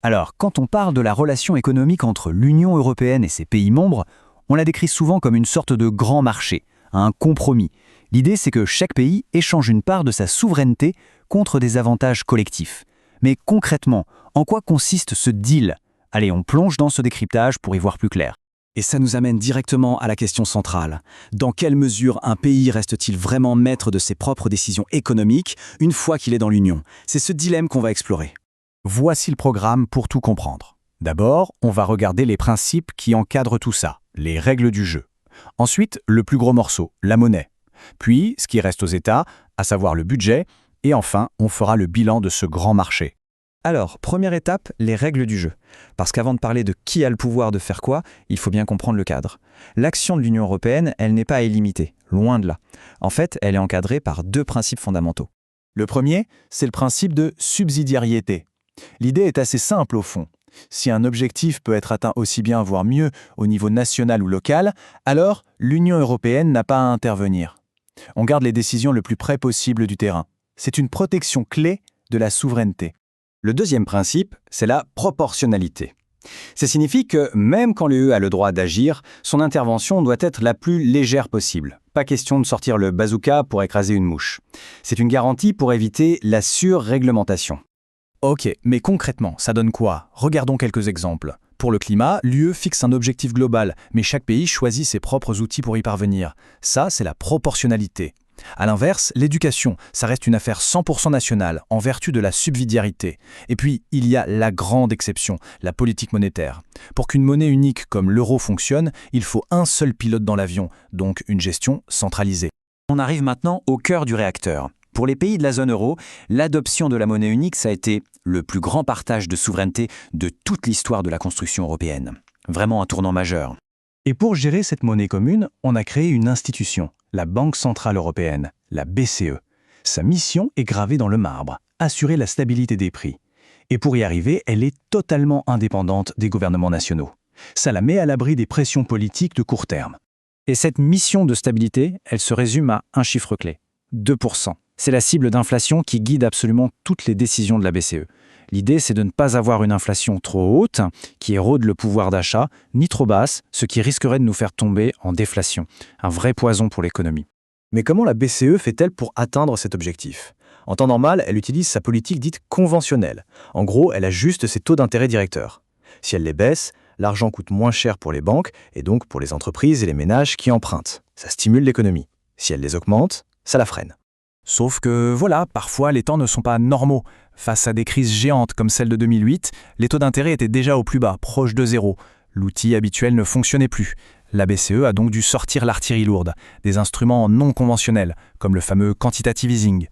Alors, quand on parle de la relation économique entre l'Union européenne et ses pays membres, on la décrit souvent comme une sorte de grand marché, un compromis. L'idée, c'est que chaque pays échange une part de sa souveraineté contre des avantages collectifs. Mais concrètement, en quoi consiste ce deal? Allez, on plonge dans ce décryptage pour y voir plus clair. Et ça nous amène directement à la question centrale. Dans quelle mesure un pays reste-t-il vraiment maître de ses propres décisions économiques une fois qu'il est dans l'Union? C'est ce dilemme qu'on va explorer. Voici le programme pour tout comprendre. D'abord, on va regarder les principes qui encadrent tout ça, les règles du jeu. Ensuite, le plus gros morceau, la monnaie. Puis, ce qui reste aux États, à savoir le budget. Et enfin, on fera le bilan de ce grand marché. Alors, première étape, les règles du jeu. Parce qu'avant de parler de qui a le pouvoir de faire quoi, il faut bien comprendre le cadre. L'action de l'Union européenne, elle n'est pas illimitée, loin de là. En fait, elle est encadrée par deux principes fondamentaux. Le premier, c'est le principe de subsidiarité. L'idée est assez simple au fond. Si un objectif peut être atteint aussi bien, voire mieux, au niveau national ou local, alors l'Union européenne n'a pas à intervenir. On garde les décisions le plus près possible du terrain. C'est une protection clé de la souveraineté. Le deuxième principe, c'est la proportionnalité. Ça signifie que même quand l'UE a le droit d'agir, son intervention doit être la plus légère possible. Pas question de sortir le bazooka pour écraser une mouche. C'est une garantie pour éviter la surréglementation. Ok, mais concrètement, ça donne quoi? Regardons quelques exemples. Pour le climat, l'UE fixe un objectif global, mais chaque pays choisit ses propres outils pour y parvenir. Ça, c'est la proportionnalité. À l'inverse, l'éducation, ça reste une affaire 100% nationale, en vertu de la subsidiarité. Et puis, il y a la grande exception, la politique monétaire. Pour qu'une monnaie unique comme l'euro fonctionne, il faut un seul pilote dans l'avion, donc une gestion centralisée. On arrive maintenant au cœur du réacteur. Pour les pays de la zone euro, l'adoption de la monnaie unique, ça a été le plus grand partage de souveraineté de toute l'histoire de la construction européenne. Vraiment un tournant majeur. Et pour gérer cette monnaie commune, on a créé une institution, la Banque centrale européenne, la BCE. Sa mission est gravée dans le marbre, assurer la stabilité des prix. Et pour y arriver, elle est totalement indépendante des gouvernements nationaux. Ça la met à l'abri des pressions politiques de court terme. Et cette mission de stabilité, elle se résume à un chiffre clé, 2%. C'est la cible d'inflation qui guide absolument toutes les décisions de la BCE. L'idée, c'est de ne pas avoir une inflation trop haute, qui érode le pouvoir d'achat, ni trop basse, ce qui risquerait de nous faire tomber en déflation. Un vrai poison pour l'économie. Mais comment la BCE fait-elle pour atteindre cet objectif? En temps normal, elle utilise sa politique dite conventionnelle. En gros, elle ajuste ses taux d'intérêt directeurs. Si elle les baisse, l'argent coûte moins cher pour les banques, et donc pour les entreprises et les ménages qui empruntent. Ça stimule l'économie. Si elle les augmente, ça la freine. Sauf que voilà, parfois les temps ne sont pas normaux. Face à des crises géantes comme celle de 2008, les taux d'intérêt étaient déjà au plus bas, proche de zéro. L'outil habituel ne fonctionnait plus. La BCE a donc dû sortir l'artillerie lourde, des instruments non conventionnels, comme le fameux quantitative easing.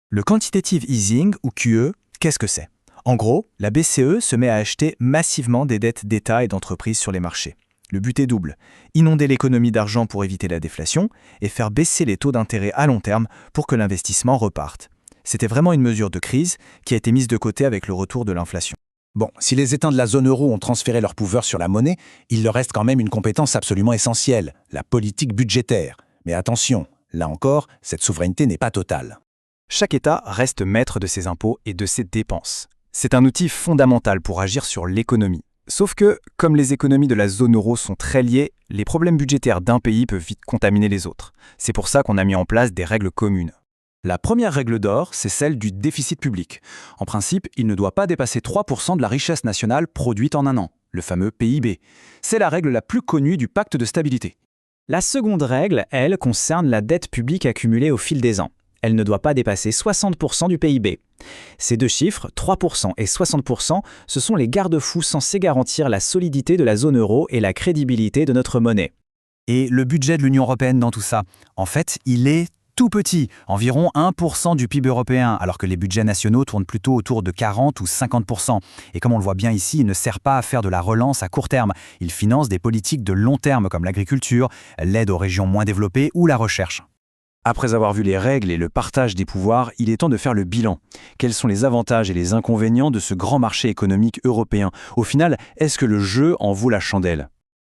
Le quantitative easing, ou QE, qu'est-ce que c'est? En gros, la BCE se met à acheter massivement des dettes d'État et d'entreprises sur les marchés. Le but est double, inonder l'économie d'argent pour éviter la déflation et faire baisser les taux d'intérêt à long terme pour que l'investissement reparte. C'était vraiment une mesure de crise qui a été mise de côté avec le retour de l'inflation. Bon, si les États de la zone euro ont transféré leur pouvoir sur la monnaie, il leur reste quand même une compétence absolument essentielle, la politique budgétaire. Mais attention, là encore, cette souveraineté n'est pas totale. Chaque État reste maître de ses impôts et de ses dépenses. C'est un outil fondamental pour agir sur l'économie. Sauf que, comme les économies de la zone euro sont très liées, les problèmes budgétaires d'un pays peuvent vite contaminer les autres. C'est pour ça qu'on a mis en place des règles communes. La première règle d'or, c'est celle du déficit public. En principe, il ne doit pas dépasser 3% de la richesse nationale produite en un an, le fameux PIB. C'est la règle la plus connue du pacte de stabilité. La seconde règle, elle, concerne la dette publique accumulée au fil des ans. Elle ne doit pas dépasser 60% du PIB. Ces deux chiffres, 3% et 60%, ce sont les garde-fous censés garantir la solidité de la zone euro et la crédibilité de notre monnaie. Et le budget de l'Union européenne dans tout ça, en fait, il est tout petit, environ 1% du PIB européen, alors que les budgets nationaux tournent plutôt autour de 40 ou 50%. Et comme on le voit bien ici, il ne sert pas à faire de la relance à court terme. Il finance des politiques de long terme comme l'agriculture, l'aide aux régions moins développées ou la recherche. Après avoir vu les règles et le partage des pouvoirs, il est temps de faire le bilan. Quels sont les avantages et les inconvénients de ce grand marché économique européen? Au final, est-ce que le jeu en vaut la chandelle?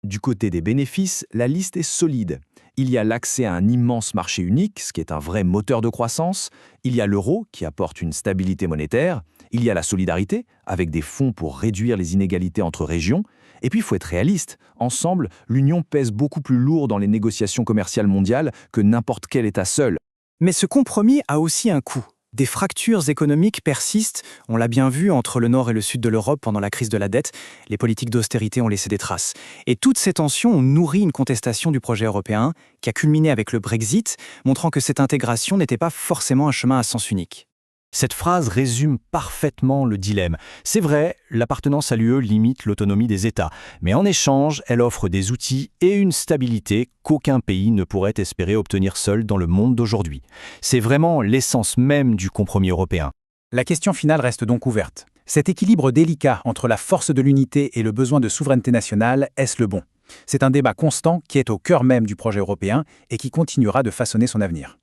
Du côté des bénéfices, la liste est solide. Il y a l'accès à un immense marché unique, ce qui est un vrai moteur de croissance. Il y a l'euro, qui apporte une stabilité monétaire. Il y a la solidarité, avec des fonds pour réduire les inégalités entre régions. Et puis, il faut être réaliste. Ensemble, l'Union pèse beaucoup plus lourd dans les négociations commerciales mondiales que n'importe quel État seul. Mais ce compromis a aussi un coût. Des fractures économiques persistent, on l'a bien vu entre le nord et le sud de l'Europe pendant la crise de la dette, les politiques d'austérité ont laissé des traces. Et toutes ces tensions ont nourri une contestation du projet européen, qui a culminé avec le Brexit, montrant que cette intégration n'était pas forcément un chemin à sens unique. Cette phrase résume parfaitement le dilemme. C'est vrai, l'appartenance à l'UE limite l'autonomie des États, mais en échange, elle offre des outils et une stabilité qu'aucun pays ne pourrait espérer obtenir seul dans le monde d'aujourd'hui. C'est vraiment l'essence même du compromis européen. La question finale reste donc ouverte. Cet équilibre délicat entre la force de l'unité et le besoin de souveraineté nationale, est-ce le bon ? C'est un débat constant qui est au cœur même du projet européen et qui continuera de façonner son avenir.